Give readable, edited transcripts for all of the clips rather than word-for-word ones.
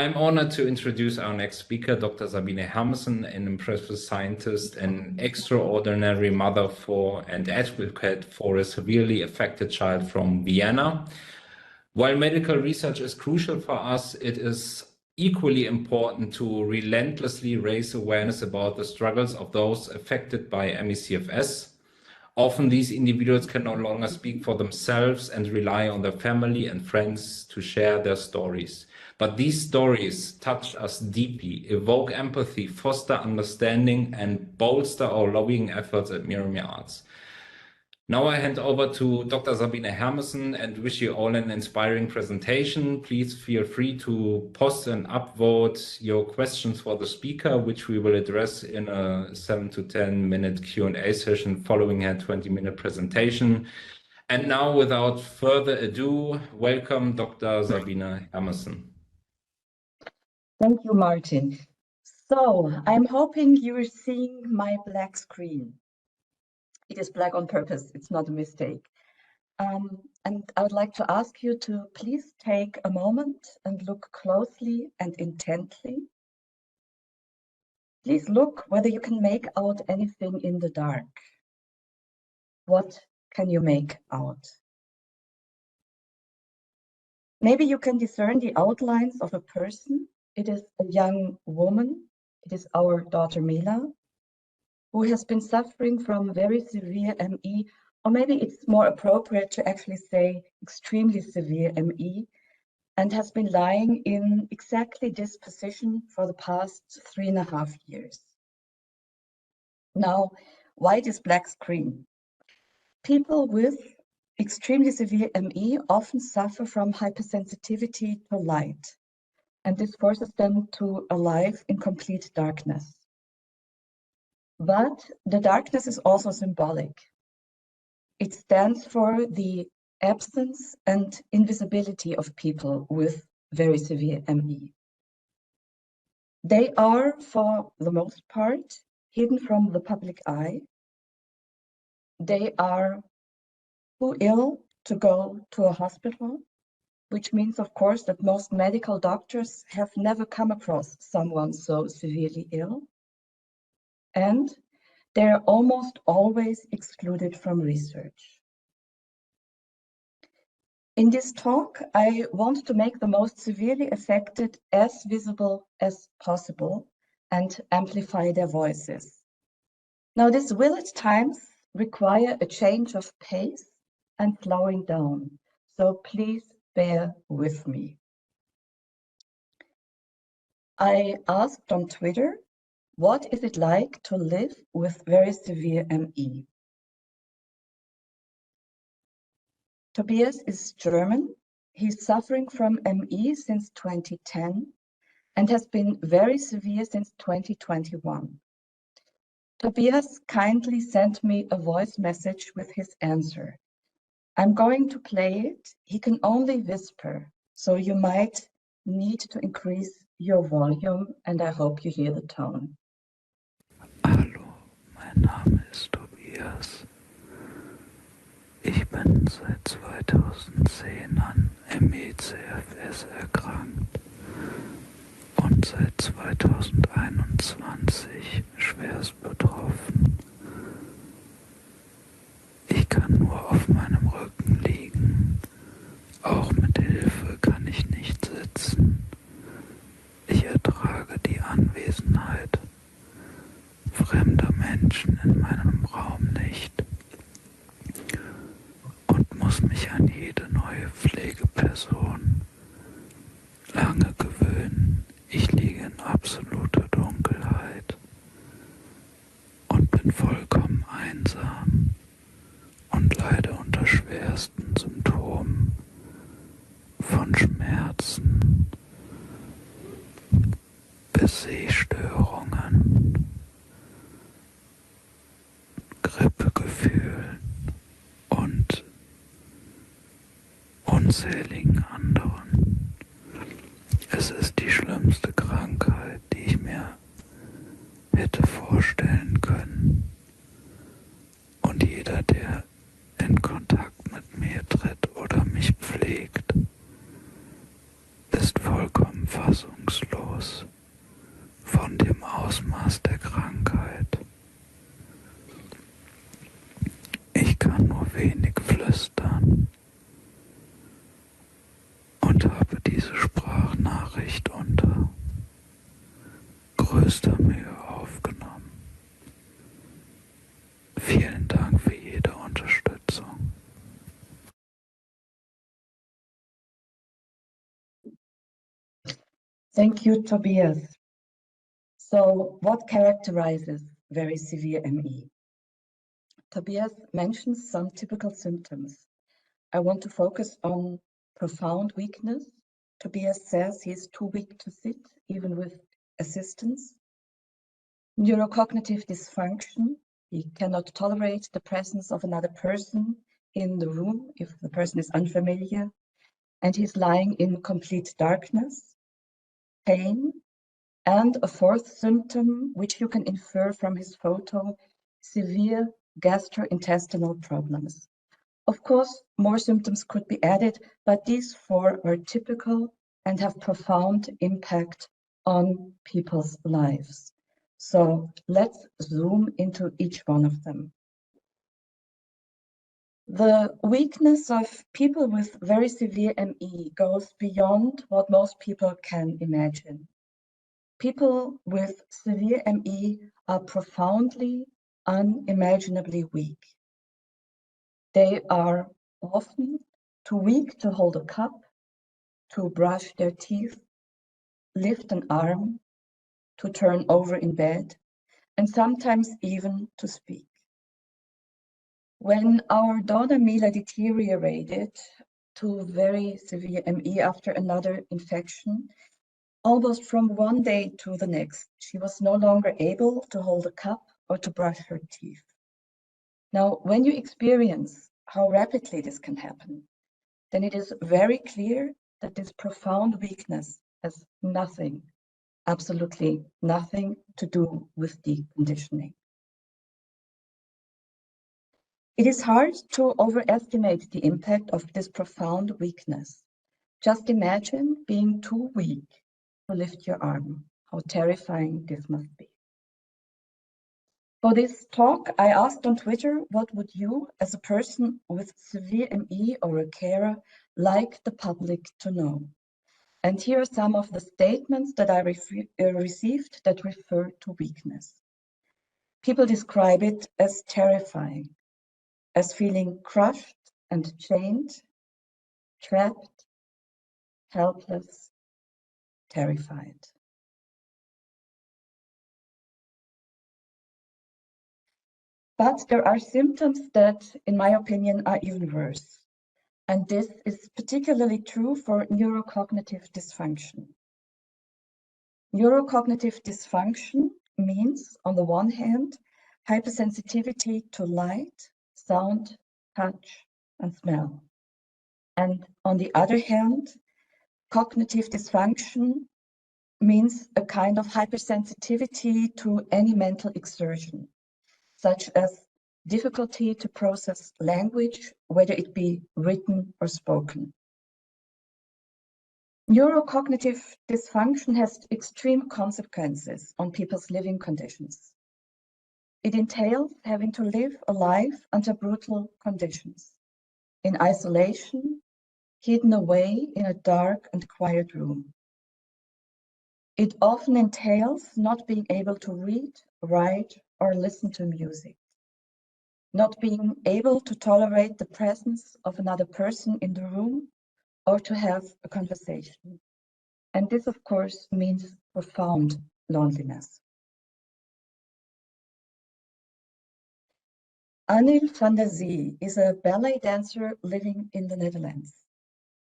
I'm honored to introduce our next speaker, Dr. Sabine Hermesen, an impressive scientist, an extraordinary mother for and advocate for a severely affected child from Vienna. While medical research is crucial for us, it is equally important to relentlessly raise awareness about the struggles of those affected by ME/CFS. Often these individuals can no longer speak for themselves and rely on their family and friends to share their stories. But these stories touch us deeply, evoke empathy, foster understanding, and bolster our lobbying efforts at Miromir Arts. Now I hand over to Dr. Sabine Hermesen and wish you all an inspiring presentation. Please feel free to post and upvote your questions for the speaker, which we will address in a 7 to 10 minute Q&A session following her 20-minute presentation. And now, without further ado, welcome Dr. Sabine Hermesen. Thank you, Martin. So I'm hoping you're seeing my black screen. It is black on purpose, it's not a mistake. And I would like to ask you to please take a moment and look closely and intently. Please look whether you can make out anything in the dark. What can you make out? Maybe you can discern the outlines of a person. It is a young woman. It is our daughter Mila, who has been suffering from very severe ME, or maybe it's more appropriate to actually say extremely severe ME, and has been lying in exactly this position for the past 3.5 years. Now, why this black screen? People with extremely severe ME often suffer from hypersensitivity to light, and this forces them to a life in complete darkness. But the darkness is also symbolic. It stands for the absence and invisibility of people with very severe ME. They are, for the most part, hidden from the public eye. They are too ill to go to a hospital, which means, of course, that most medical doctors have never come across someone so severely ill. And they're almost always excluded from research. In this talk, I want to make the most severely affected as visible as possible and amplify their voices. Now, this will at times require a change of pace and slowing down, so please bear with me. I asked on Twitter, what is it like to live with very severe ME? Tobias is German. He's suffering from ME since 2010 and has been very severe since 2021. Tobias kindly sent me a voice message with his answer. I'm going to play it. He can only whisper, so you might need to increase your volume, and I hope you hear the tone. Hallo, mein Name ist Tobias. Ich bin seit 2010 an ME/CFS erkrankt und seit 2021 schwerst betroffen. Ich kann nur auf meinem Rücken liegen. Auch mit Hilfe kann ich nicht sitzen. Ich ertrage die Anwesenheit fremder Menschen in meinem Raum nicht und muss mich an jede neue Pflegeperson lange gewöhnen. Ich liege in absoluter Dunkelheit und bin vollkommen einsam und leide unter schwersten Symptomen von Schmerzen bis Sehstörungen, Grippegefühlen und unzähligen anderen. Es ist die schlimmste Krankheit, die ich mir hätte vorstellen können. Und jeder, der in Kontakt mit mir tritt oder mich pflegt, ist vollkommen fassungslos. aus von dem Ausmaß der Krankheit. Ich kann nur wenig flüstern und habe diese Sprachnachricht unter größter Mühe aufgenommen. Vielen Dank für jede Unterstützung. Thank you, Tobias. So, what characterizes very severe ME? Tobias mentions some typical symptoms. I want to focus on profound weakness. Tobias says he is too weak to sit, even with assistance. Neurocognitive dysfunction. He cannot tolerate the presence of another person in the room if the person is unfamiliar, and he's lying in complete darkness. Pain, and a fourth symptom, which you can infer from his photo, severe gastrointestinal problems. Of course, more symptoms could be added, but these four are typical and have profound impact on people's lives. So let's zoom into each one of them. The weakness of people with very severe ME goes beyond what most people can imagine. People with severe ME are profoundly, unimaginably weak. They are often too weak to hold a cup, to brush their teeth, lift an arm, to turn over in bed, and sometimes even to speak. When our daughter Mila deteriorated to very severe ME after another infection, almost from one day to the next, she was no longer able to hold a cup or to brush her teeth. Now, when you experience how rapidly this can happen, then it is very clear that this profound weakness has nothing, absolutely nothing to do with deconditioning. It is hard to overestimate the impact of this profound weakness. Just imagine being too weak to lift your arm. How terrifying this must be. For this talk, I asked on Twitter, what would you, as a person with severe ME or a carer, like the public to know? And here are some of the statements that I received that refer to weakness. People describe it as terrifying, as feeling crushed and chained, trapped, helpless, terrified. But there are symptoms that, in my opinion, are even worse. And this is particularly true for neurocognitive dysfunction. Neurocognitive dysfunction means, on the one hand, hypersensitivity to light, sound, touch, and smell. And on the other hand, cognitive dysfunction means a kind of hypersensitivity to any mental exertion, such as difficulty to process language, whether it be written or spoken. Neurocognitive dysfunction has extreme consequences on people's living conditions. It entails having to live a life under brutal conditions, in isolation, hidden away in a dark and quiet room. It often entails not being able to read, write, or listen to music, not being able to tolerate the presence of another person in the room or to have a conversation. And this, of course, means profound loneliness. Anil van der Zee is a ballet dancer living in the Netherlands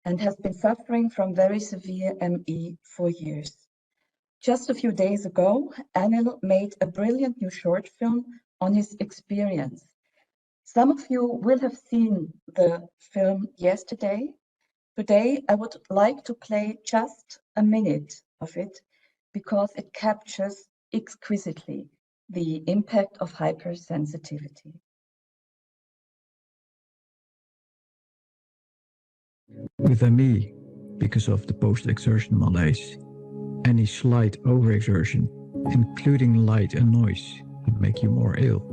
and has been suffering from very severe ME for years. Just a few days ago, Anil made a brilliant new short film on his experience. Some of you will have seen the film yesterday. Today, I would like to play just a minute of it because it captures exquisitely the impact of hypersensitivity. With ME, because of the post-exertion malaise, Any slight overexertion, including light and noise, can make you more ill.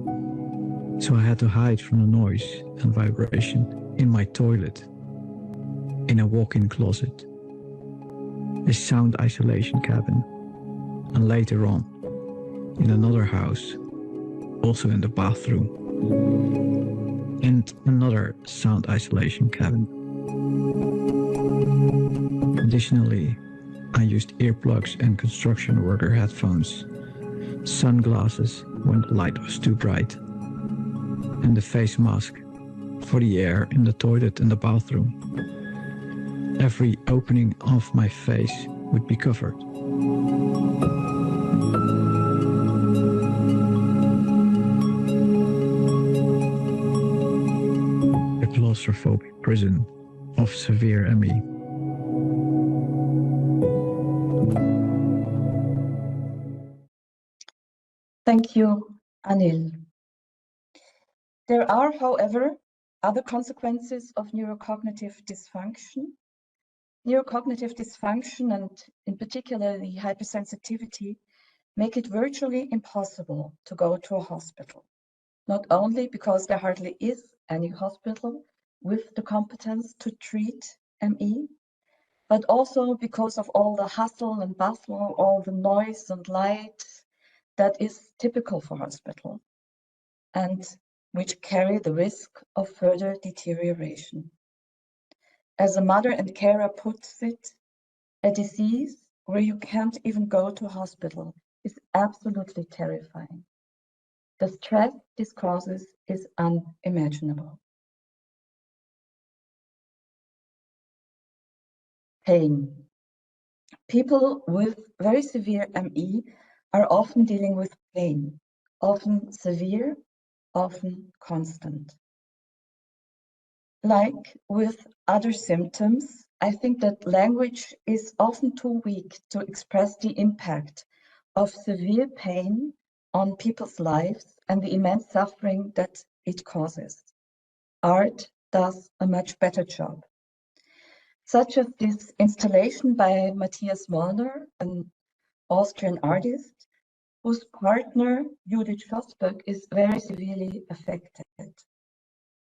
So I had to hide from the noise and vibration in my toilet, in a walk-in closet, a sound isolation cabin, and later on, in another house, also in the bathroom, and another sound isolation cabin. Additionally, I used earplugs and construction worker headphones, sunglasses when the light was too bright, and a face mask for the air in the toilet and the bathroom. Every opening of my face would be covered. A claustrophobic prison of severe ME. Thank you, Anil. There are, however, other consequences of neurocognitive dysfunction. Neurocognitive dysfunction, and in particular the hypersensitivity, make it virtually impossible to go to a hospital. Not only because there hardly is any hospital with the competence to treat ME, but also because of all the hustle and bustle, all the noise and light that is typical for hospital and which carry the risk of further deterioration. As a mother and carer puts it, a disease where you can't even go to hospital is absolutely terrifying. The stress this causes is unimaginable. Pain. People with very severe ME are often dealing with pain, often severe, often constant. Like with other symptoms, I think that language is often too weak to express the impact of severe pain on people's lives and the immense suffering that it causes. Art does a much better job. Such as this installation by Matthias Mollner, an Austrian artist, whose partner, Judith Schlossberg, is very severely affected.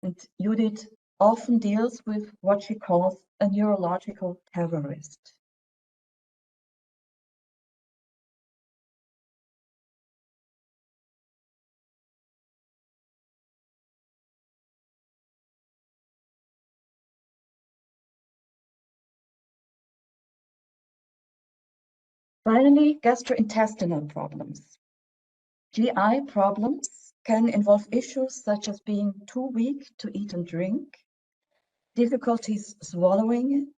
And Judith often deals with what she calls a neurological terrorist. Finally, gastrointestinal problems. GI problems can involve issues such as being too weak to eat and drink, difficulties swallowing,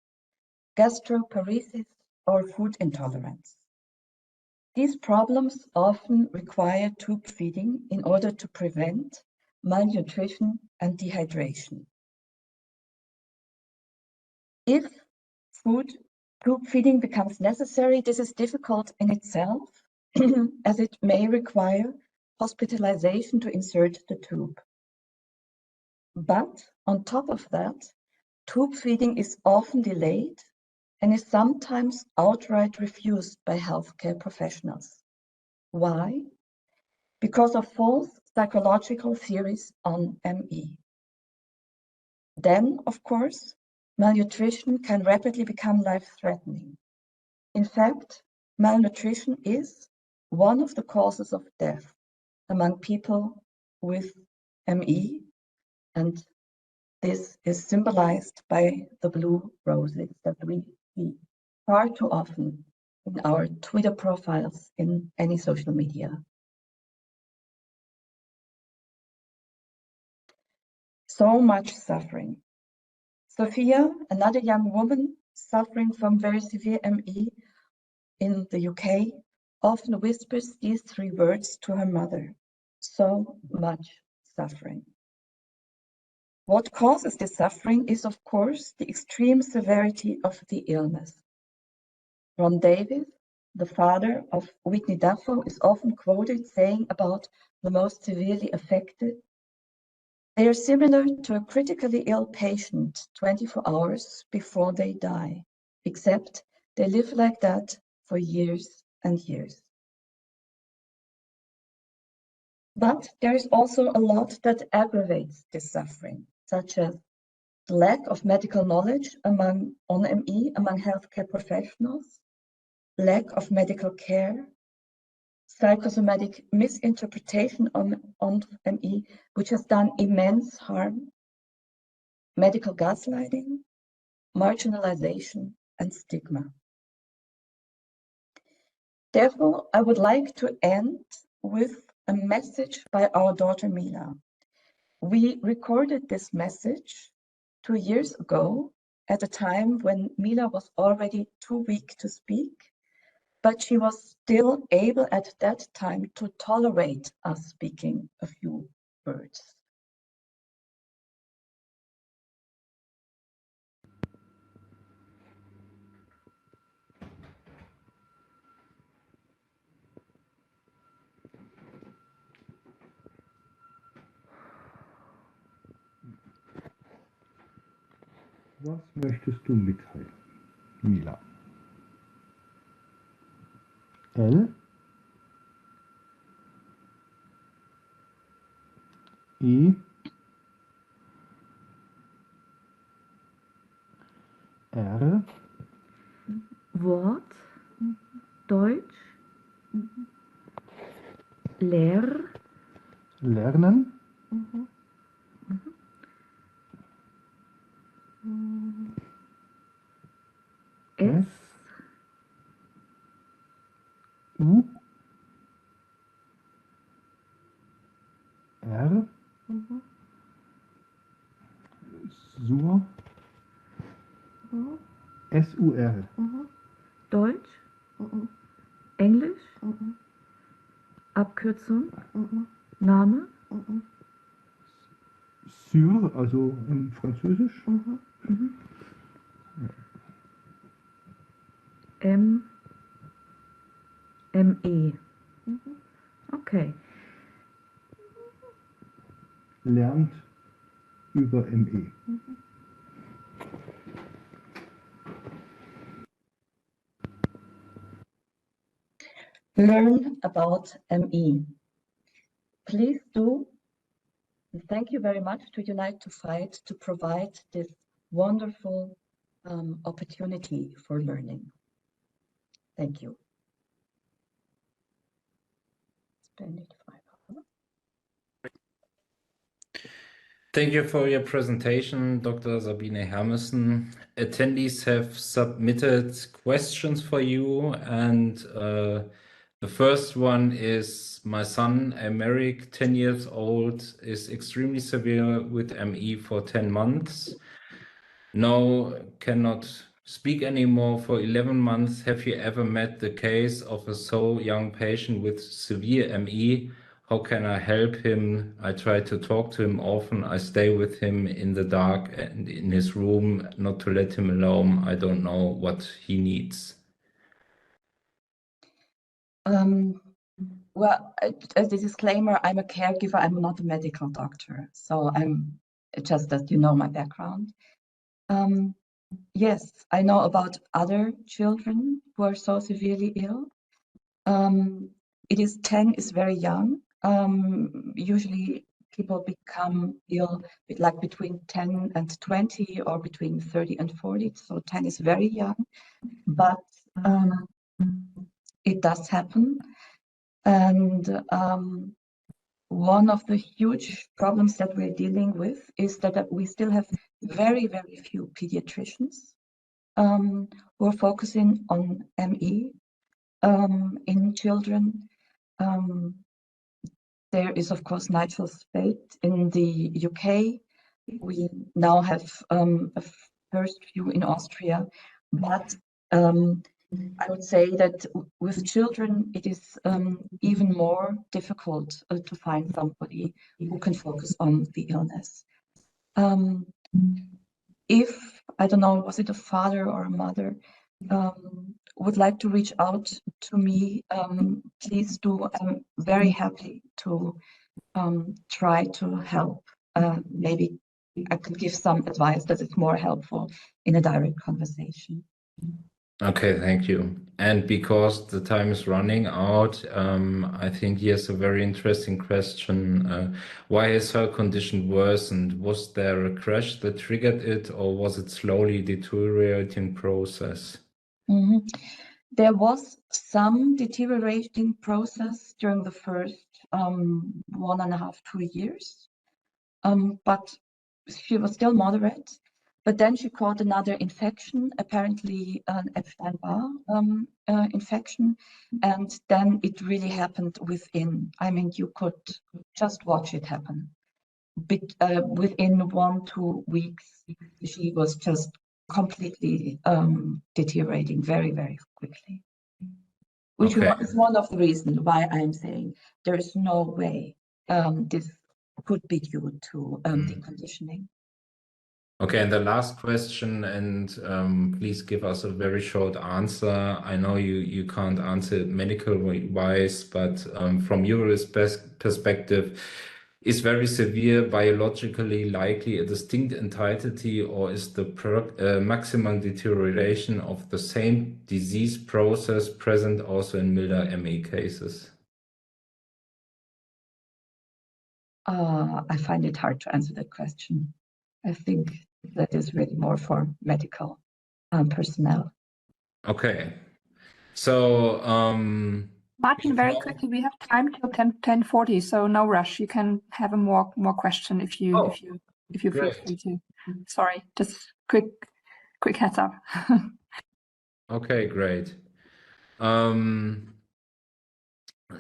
gastroparesis, or food intolerance. These problems often require tube feeding in order to prevent malnutrition and dehydration. If tube feeding becomes necessary, this is difficult in itself, as it may require hospitalization to insert the tube. But on top of that, tube feeding is often delayed and is sometimes outright refused by healthcare professionals. Why? Because of false psychological theories on ME. Then, of course, malnutrition can rapidly become life-threatening. In fact, malnutrition is one of the causes of death among people with ME, and this is symbolized by the blue roses that we see far too often in our Twitter profiles, in any social media. So much suffering. Sophia, another young woman suffering from very severe ME in the UK, often whispers these three words to her mother: so much suffering. What causes this suffering is, of course, the extreme severity of the illness. Ron Davis, the father of Whitney Dafoe, is often quoted saying about the most severely affected, "They are similar to a critically ill patient 24 hours before they die, except they live like that for years and years. But there is also a lot that aggravates this suffering, such as the lack of medical knowledge on ME among healthcare professionals, lack of medical care, psychosomatic misinterpretation on ME, which has done immense harm, medical gaslighting, marginalization, and stigma. Therefore, I would like to end with a message by our daughter Mila. We recorded this message 2 years ago at a time when Mila was already too weak to speak, but she was still able at that time to tolerate us speaking a few words. Was möchtest du mitteilen, Mila? L? I? R? Wort, Deutsch, Lernen? S, U? R? Sur? S-U-R? Deutsch, Englisch, Abkürzung, Name, Sur, also in Französisch? ME. Okay. Lernt über ME. Learn about ME. Please do. Thank you very much to Unite to Fight to provide this wonderful opportunity for learning. Thank you. Thank you for your presentation, Dr. Sabine Hermesen. Attendees have submitted questions for you, and the first one is, my son, Emeric, 10 years old, is extremely severe with ME for 10 months. Now cannot speak anymore for 11 months. Have you ever met the case of a so young patient with severe ME? How can I help him? I try to talk to him often. I stay with him in the dark and in his room, not to let him alone. I don't know what he needs. Well, as a disclaimer, I'm a caregiver. I'm not a medical doctor. So I'm just that you know my background. Yes, I know about other children who are so severely ill. 10 is very young. Usually people become ill like between 10 and 20 or between 30 and 40. So 10 is very young, but it does happen. And one of the huge problems that we're dealing with is that we still have very, very few pediatricians who are focusing on ME in children. There is, of course, Nigel Speight in the UK. We now have a first few in Austria, but I would say that with children, it is even more difficult to find somebody who can focus on the illness. If, I don't know, was it a father or a mother, would like to reach out to me, please do. I'm very happy to try to help. Maybe I could give some advice that is more helpful in a direct conversation. Okay, thank you. And because the time is running out, I think here's a very interesting question. Why has her condition worsened? Was there a crash that triggered it, or was it slowly deteriorating process? Mhm. There was some deteriorating process during the first 1.5, 2 years, but she was still moderate. But then she caught another infection, apparently an Epstein-Barr infection, and then it really happened within. I mean, you could just watch it happen. Within 1-2 weeks, she was just completely deteriorating very, very quickly. Which Okay. is one of the reasons why I'm saying there is no way this could be due to deconditioning. Okay, and the last question, and please give us a very short answer. I know you can't answer it medical wise, but from your perspective, is very severe biologically likely a distinct entity, or is the maximum deterioration of the same disease process present also in milder ME cases? I find it hard to answer that question. I think that is really more for medical personnel. Okay, so Martin, very quickly, we have time till 10:40, so no rush. You can have a more question if you feel great. free to. Sorry, just quick heads up. Okay, great.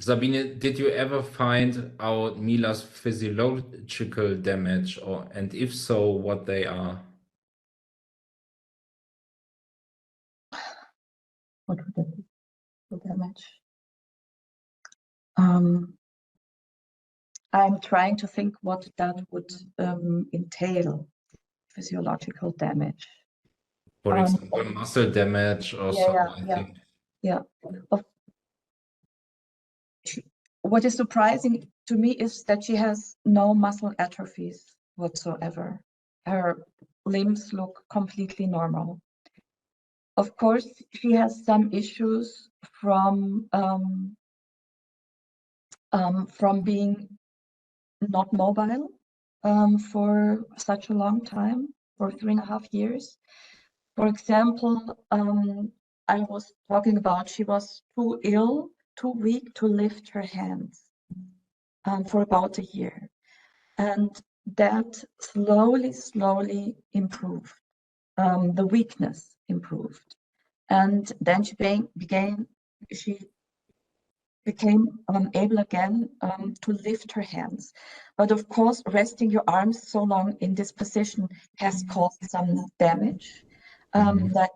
Sabine, did you ever find out Mila's physiological damage, and if so, what they are? What would that be? The damage? I'm trying to think what that would entail, physiological damage. For example, muscle damage or something. Yeah. What is surprising to me is that she has no muscle atrophies whatsoever. Her limbs look completely normal. Of course, she has some issues from being not mobile for such a long time, for 3.5 years. For example, I was talking about she was too ill, too weak to lift her hands for about a year. And that slowly improved. The weakness improved. And then she became able again to lift her hands. But of course, resting your arms so long in this position has caused some damage. That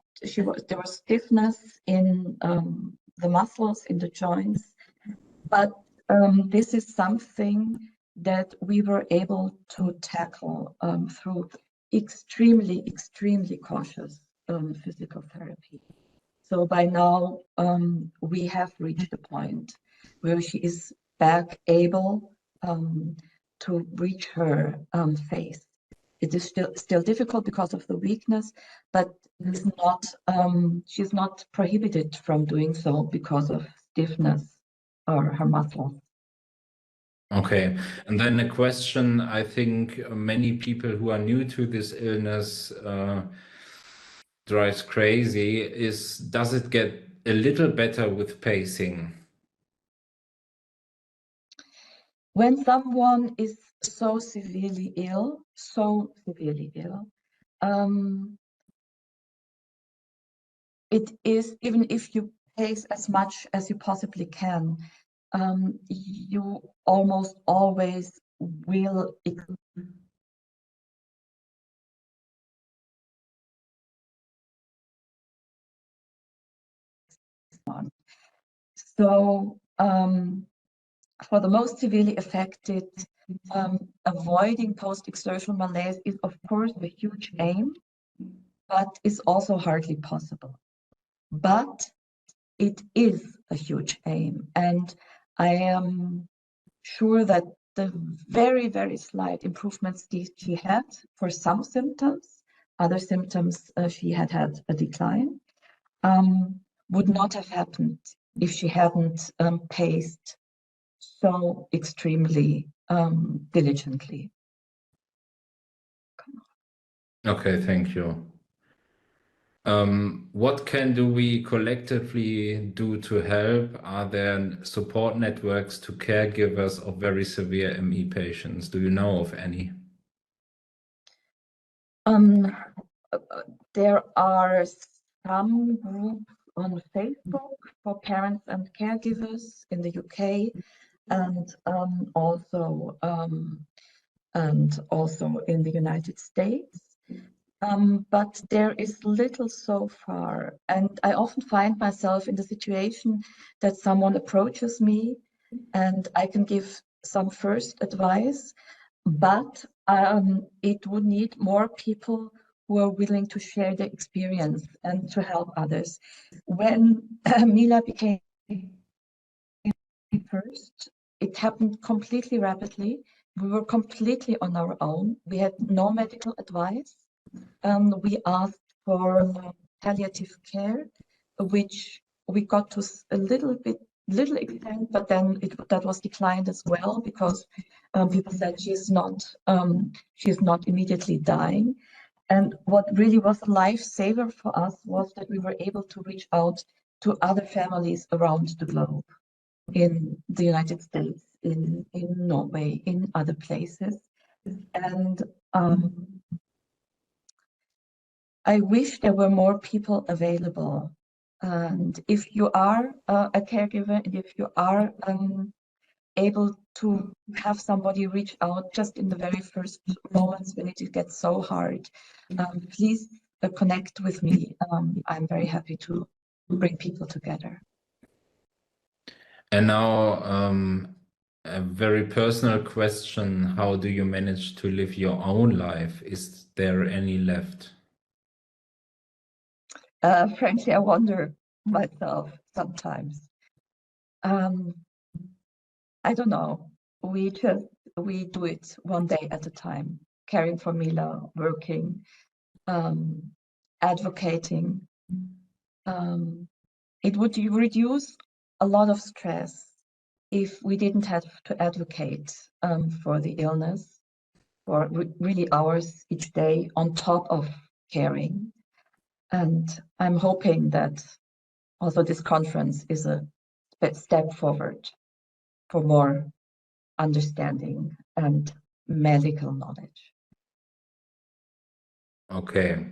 there was stiffness in the muscles, in the joints. But this is something that we were able to tackle through extremely cautious physical therapy. So by now, we have reached a point where she is back able to reach her face. It is still difficult because of the weakness, but she's not prohibited from doing so because of stiffness or her muscles. Okay, and then a question I think many people who are new to this illness drives crazy is, does it get a little better with pacing? When someone is so severely ill, it is, even if you pace as much as you possibly can, you almost always will So for the most severely affected, avoiding post-exertional malaise is of course a huge aim, but is also hardly possible. But it is a huge aim, and I am sure that the very slight improvements she had for some symptoms, other symptoms she had a decline. would not have happened if she hadn't paced so extremely diligently. Okay, thank you. What do we collectively do to help? Are there support networks to caregivers of very severe ME patients? Do you know of any? There are some groups on Facebook for parents and caregivers in the UK, and also in the United States. But there is little so far, and I often find myself in the situation that someone approaches me and I can give some first advice, but it would need more people who are willing to share their experience and to help others. When Mila became first, it happened completely rapidly. We were completely on our own. We had no medical advice. We asked for palliative care, which we got to a little extent, but then that was declined as well because people said she's not immediately dying. And what really was a lifesaver for us was that we were able to reach out to other families around the globe, in the United States, in Norway, in other places. And I wish there were more people available. And if you are a caregiver, and if you are able to have somebody reach out just in the very first moments when it gets so hard, please connect with me. I'm very happy to bring people together. And now, a very personal question: how do you manage to live your own life? Is there any left? Frankly, I wonder myself sometimes. I don't know. We do it one day at a time, caring for Mila, working, advocating. It would reduce a lot of stress if we didn't have to advocate for the illness for really hours each day on top of caring. And I'm hoping that also this conference is a step forward for more understanding and medical knowledge. Okay,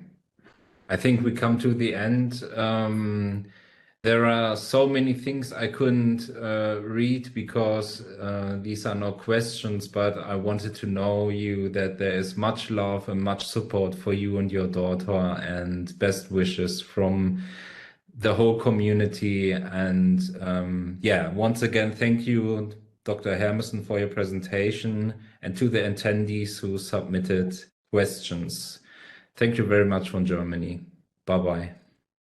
I think we come to the end. There are so many things I couldn't read because these are no questions, but I wanted to know you that there is much love and much support for you and your daughter, and best wishes from the whole community. And yeah, once again, thank you, Dr. Hermesen, for your presentation, and to the attendees who submitted questions. Thank you very much from Germany. Bye-bye.